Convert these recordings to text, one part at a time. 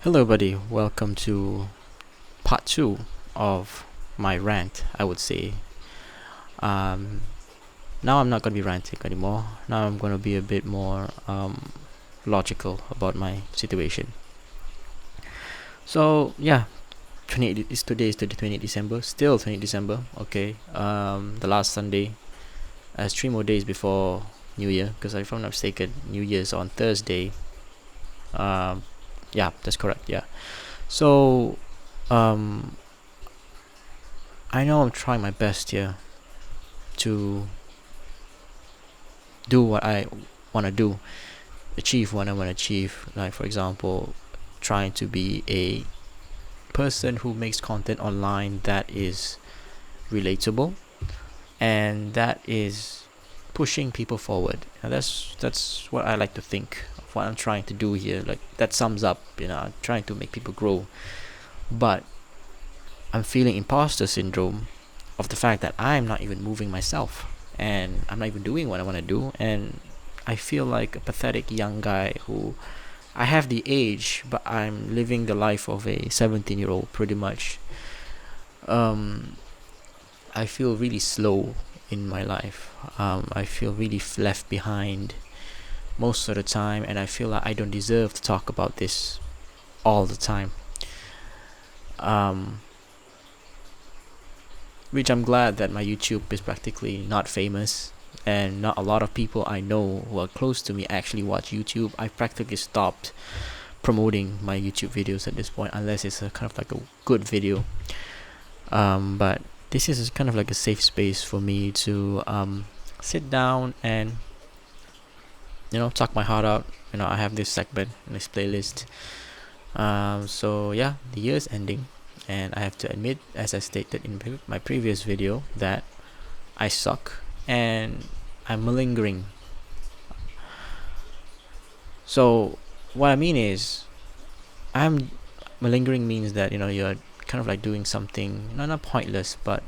Hello, buddy. Welcome to part two of my rant. I would say. Um, Now I'm not gonna be ranting anymore. Now I'm gonna be a bit more logical about my situation. So yeah, 28 is today is the 20th December. Still 20th December. Okay. The last Sunday. As 3 more days before New Year. Because if I'm not mistaken, New Year's on Thursday. Um, yeah, that's correct. Yeah. So um, I know I'm trying my best here to do what I want to do, achieve what I want to achieve. Like, for example, trying to be a person who makes content online that is relatable and that is pushing people forward. And that's what I like to think of what I'm trying to do here. Like, that sums up, I'm trying to make people grow. But I'm feeling imposter syndrome of the fact that I'm not even moving myself and I'm not even doing what I want to do, and I feel like a pathetic young guy who I have the age but I'm living the life of a 17-year-old pretty much. um I feel really slow in my life. I feel really left behind most of the time, and I feel like I don't deserve to talk about this all the time. um which I'm glad that my YouTube is practically not famous, and not a lot of people I know who are close to me actually watch YouTube. I practically stopped promoting my YouTube videos at this point unless it's a kind of like a good video. But this is kind of like a safe space for me to sit down and talk my heart out. I have this segment, this playlist. So yeah, the year's ending, and I have to admit, as I stated in my previous video, that I suck and I'm malingering. So what I mean is, I'm malingering means that you're kind of like doing something not pointless, but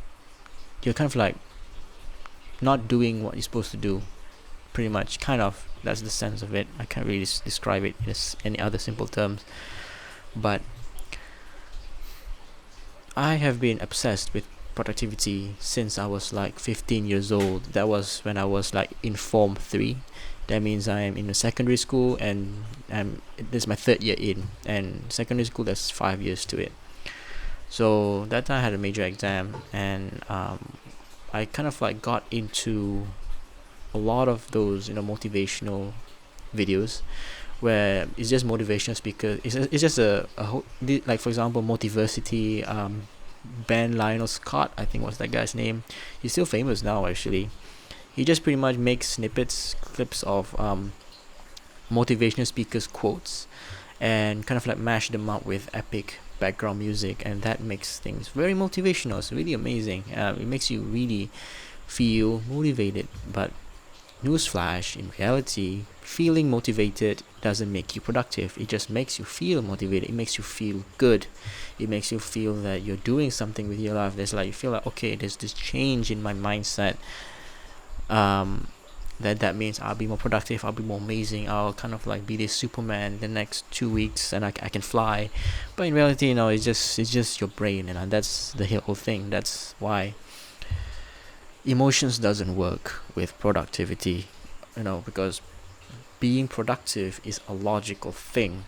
you're kind of like not doing what you're supposed to do. Pretty much, kind of. That's the sense of it. I can't really describe it in any other simple terms, but I have been obsessed with productivity since I was like 15 years old. That was when I was like in Form 3. That means I am in a secondary school, and this is my third year in. And secondary school, there's 5 years to it. So that time I had a major exam, and I kind of like got into a lot of those motivational videos where it's just motivational speakers. It's just a whole, like, for example, Motiversity. Ben Lionel Scott, I think was that guy's name. He's still famous now, actually. He just pretty much makes snippets, clips of motivational speakers quotes, and kind of like mash them up with epic background music, and that makes things very motivational. It's really amazing. It makes you really feel motivated. But newsflash, in reality, feeling motivated doesn't make you productive. It just makes you feel motivated. It makes you feel good. It makes you feel that you're doing something with your life. There's like, you feel like, okay, there's this change in my mindset. That means I'll be more productive. I'll be more amazing. I'll kind of like be this Superman the next 2 weeks, and I can fly. But in reality, it's just your brain, and that's the whole thing. That's why emotions doesn't work with productivity, because being productive is a logical thing.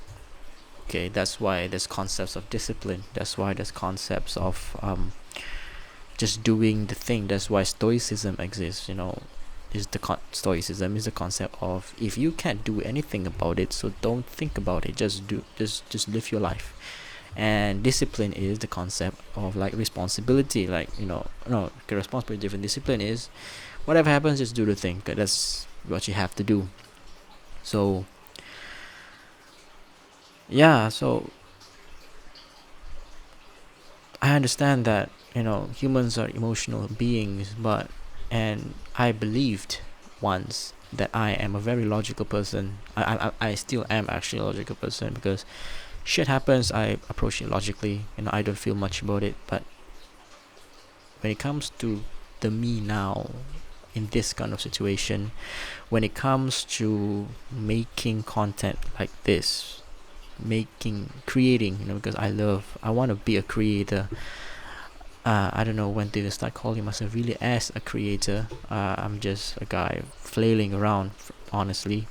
Okay, that's why there's concepts of discipline. That's why there's concepts of just doing the thing. That's why stoicism exists. Stoicism is the concept of, if you can't do anything about it, so don't think about it, just live your life. And discipline is the concept of like responsibility. Like, no, responsibility different. Discipline is whatever happens, just do the thing, 'cause that's what you have to do. So yeah, so I understand that humans are emotional beings, but and I believed once that I am a very logical person. I still am actually a logical person, because shit happens, I approach it logically, I don't feel much about it. But when it comes to the me now, in this kind of situation, when it comes to making content like this, creating, because I want to be a creator. I don't know when to start calling myself really as a creator. I'm just a guy flailing around, honestly.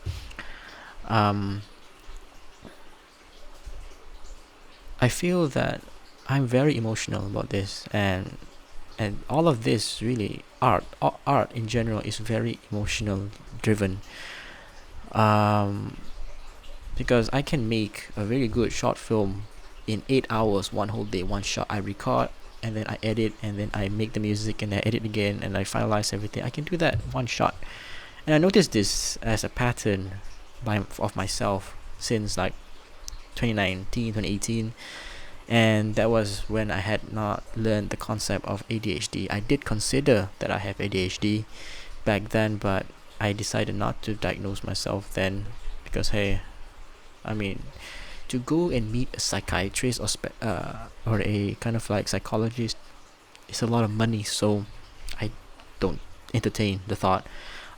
um I feel that I'm very emotional about this, and all of this really art in general is very emotional driven. um because I can make a very good short film in 8 hours, one whole day, one shot. I record, and then I edit, and then I make the music, and I edit again, and I finalize everything. I can do that one shot. And I noticed this as a pattern of myself since like 2019, 2018. And that was when I had not learned the concept of ADHD. I did consider that I have ADHD back then, but I decided not to diagnose myself then, because hey, I mean, to go and meet a psychiatrist or a kind of like psychologist is a lot of money, so I don't entertain the thought.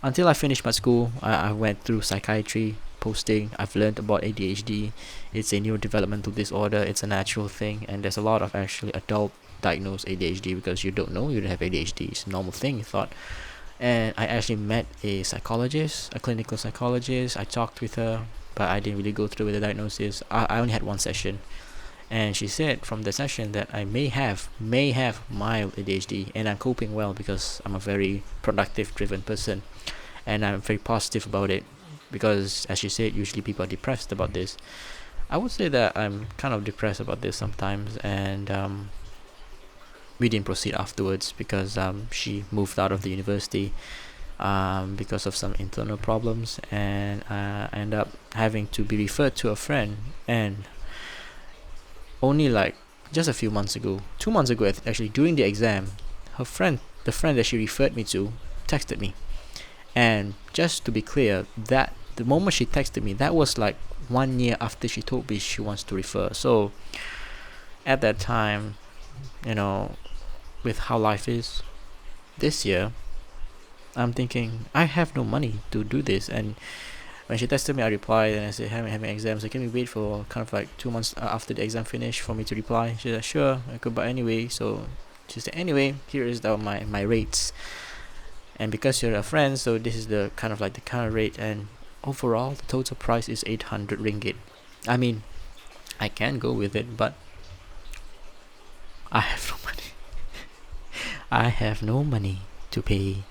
Until I finished my school, I went through psychiatry posting. I've learned about ADHD. It's a neurodevelopmental disorder. It's a natural thing, and there's a lot of actually adult diagnosed ADHD because you don't know you don't have ADHD. It's a normal thing, you thought. And I actually met a psychologist, a clinical psychologist. I talked with her, but I didn't really go through with the diagnosis. I only had one session, and she said from the session that I may have mild ADHD, and I'm coping well because I'm a very productive, driven person, and I'm very positive about it. Because, as she said, usually people are depressed about this. I would say that I'm kind of depressed about this sometimes, and we didn't proceed afterwards because she moved out of the university because of some internal problems, and I ended up having to be referred to a friend. And only like just a few months ago, 2 months ago actually, during the exam, the friend that she referred me to, texted me. And just to be clear, that the moment she texted me, that was like 1 year after she told me she wants to refer. So at that time, you know, with how life is this year, I'm thinking I have no money to do this. And when she texted me, I replied and I said, having exams, so can we wait for kind of like 2 months after the exam finish for me to reply? She said, sure, I could, but anyway. So she said, anyway, here is my rates, and because you're a friend, so this is the kind of like the current rate, and overall the total price is 800 ringgit. I mean, I can go with it, but I have no money. I have no money to pay.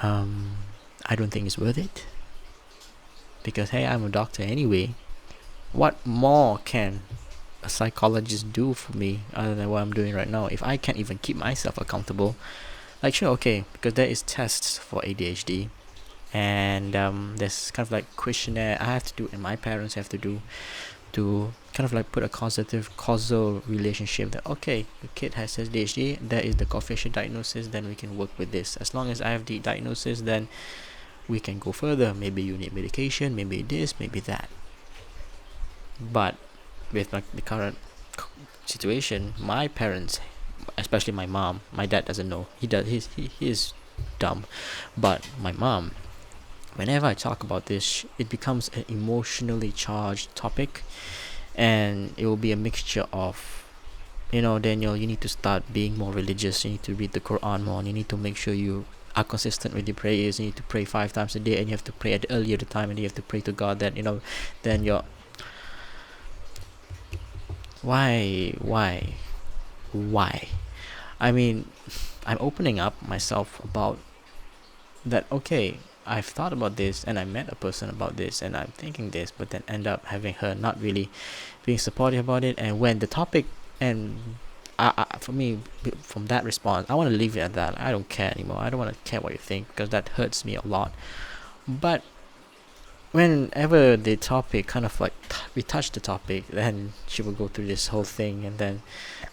I don't think it's worth it, because hey, I'm a doctor anyway. What more can a psychologist do for me other than what I'm doing right now if I can't even keep myself accountable? Like, sure, okay, because there is tests for ADHD, and there's kind of like questionnaire I have to do, and my parents have to do, to kind of like put a causal relationship that, okay, the kid has ADHD, that is the official diagnosis, then we can work with this. As long as I have the diagnosis, then we can go further. Maybe you need medication, maybe this, maybe that. But with like the current situation, my parents, especially my mom, my dad doesn't know. He is dumb, but my mom, whenever I talk about this, it becomes an emotionally charged topic, and it will be a mixture of, Daniel, you need to start being more religious. You need to read the Quran more. You need to make sure you are consistent with your prayers. You need to pray 5 times a day, and you have to pray at the earlier the time, and you have to pray to God that, then you're. Why? I mean, I'm opening up myself about that. Okay, I've thought about this, and I met a person about this, and I'm thinking this, but then end up having her not really being supportive about it. And when the topic, and for me, from that response, I want to leave it at that. I don't care anymore. I don't want to care what you think, because that hurts me a lot. But whenever the topic kind of like we touch the topic, then she will go through this whole thing, and then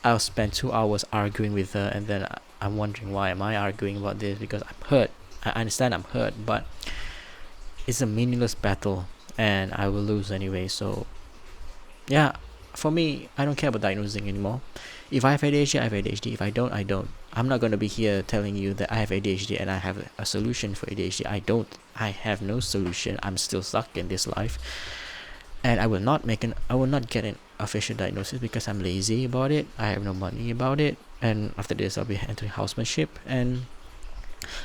I'll spend 2 hours arguing with her, and then I'm wondering, why am I arguing about this? Because I'm hurt. I understand I'm hurt, but it's a meaningless battle, and I will lose anyway. So yeah, for me, I don't care about diagnosing anymore. If I have ADHD, I have ADHD. If I don't, I don't. I'm not going to be here telling you that I have ADHD and I have a solution for ADHD. I don't. I have no solution. I'm still stuck in this life. and I will not get an official diagnosis because I'm lazy about it. I have no money about it, and after this I'll be entering housemanship, and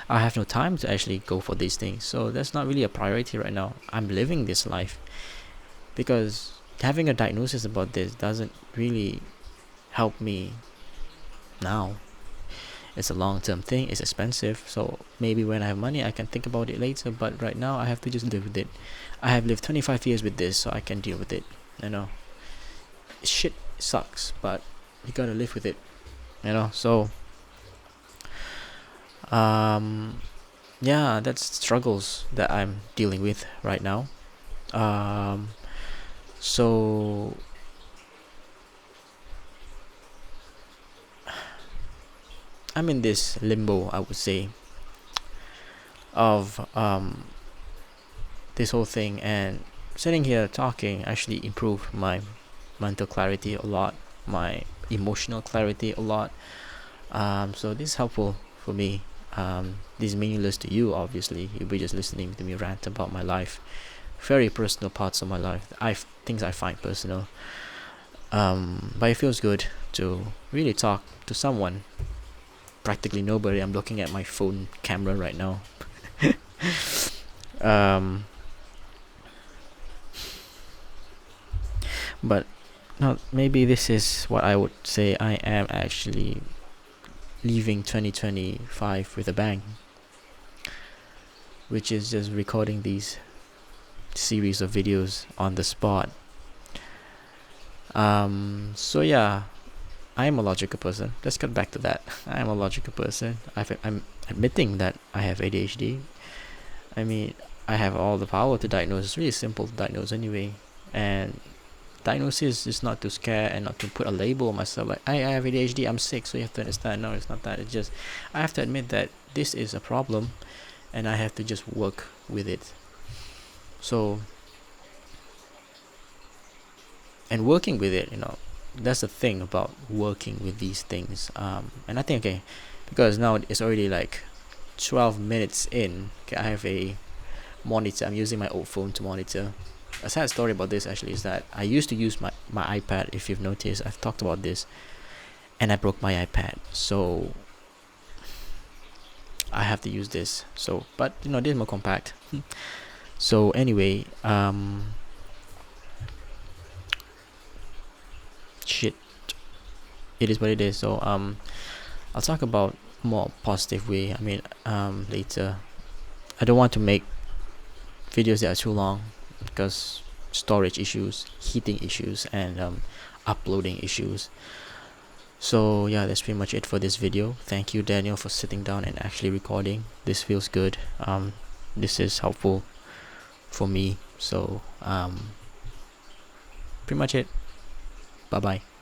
I have no time to actually go for these things. So that's not really a priority right now. I'm living this life because having a diagnosis about this doesn't really help me now. It's a long-term thing. It's expensive. So maybe when I have money, I can think about it later. But right now, I have to just live with it. I have lived 25 years with this, so I can deal with it. You know, shit sucks, but you gotta live with it. You know, so yeah, that's struggles that I'm dealing with right now. Um, so I'm in this limbo, I would say, of this whole thing, and sitting here talking actually improved my mental clarity a lot, my emotional clarity a lot. So this is helpful for me. This is meaningless to you, obviously. You'll be just listening to me rant about my life, very personal parts of my life. Things I find personal. But it feels good to really talk to someone. Practically nobody. I'm looking at my phone camera right now. um, but no, maybe this is what I would say. I am actually leaving 2025 with a bang, which is just recording these series of videos on the spot. So yeah, I am a logical person. Let's get back to that. I am a logical person. I'm admitting that I have ADHD. I mean, I have all the power to diagnose. It's really simple to diagnose anyway. And diagnosis is not to scare and not to put a label on myself like I have ADHD, I'm sick, so you have to understand. No, it's not that. It's just I have to admit that this is a problem and I have to just work with it. So, and working with it, that's the thing about working with these things. And I think, okay, because now it's already like 12 minutes in, okay, I have a monitor. I'm using my old phone to monitor. A sad story about this actually is that I used to use my iPad. If you've noticed, I've talked about this, and I broke my iPad, so I have to use this. So, but this is more compact. So anyway, shit, it is what it is. So I'll talk about more positive way. I mean, later. I don't want to make videos that are too long because storage issues, heating issues, and uploading issues. So yeah, that's pretty much it for this video. Thank you, Daniel, for sitting down and actually recording. This feels good. This is helpful for me. So pretty much it. Bye bye.